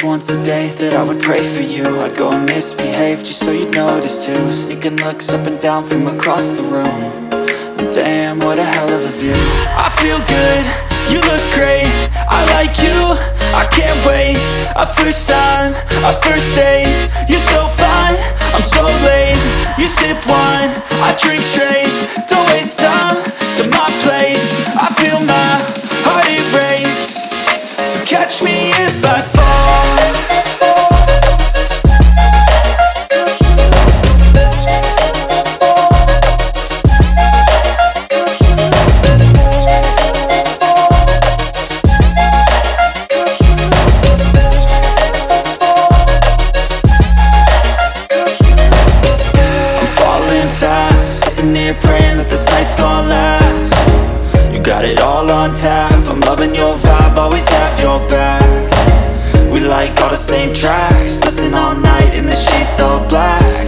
promised once a day that I would pray for you. I'd go and misbehave just so you'd notice too. Sneaking looks up and down from across the room. And damn, what a hell of a view. I feel good, you look great, I like you, I can't wait. A first time, a first date. You're so fine, I'm so late. You sip wine, I drink straight. Don't waste time to my place. I feel my heart erase. So catch me if I fall. Praying that this night's gonna last. You got it all on tap, I'm loving your vibe, always have your back. We like all the same tracks, listen all night in the sheets all black.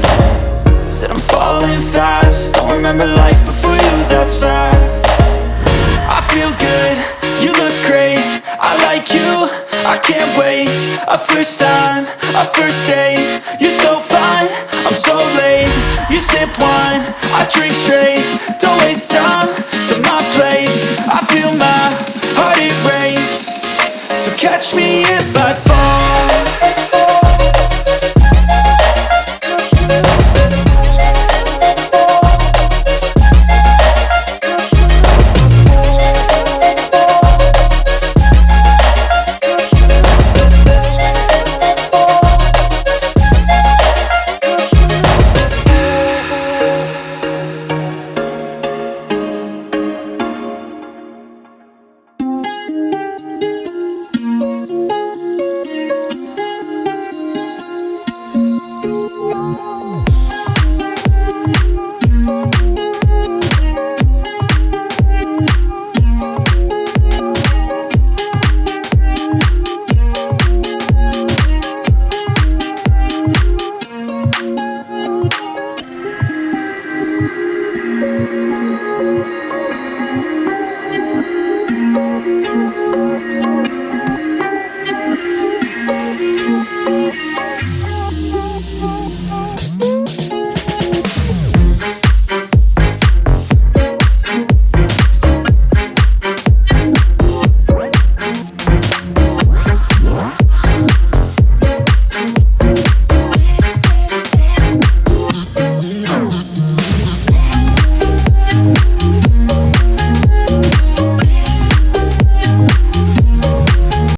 Said I'm falling fast, don't remember life before you, that's fact. I feel good, you look great, I like you, I can't wait. A first time, a first date. You're so fine, I'm so late. You sip wine, I drink straight. Don't waste time to my place. I feel my heart erase. So catch me if I fall.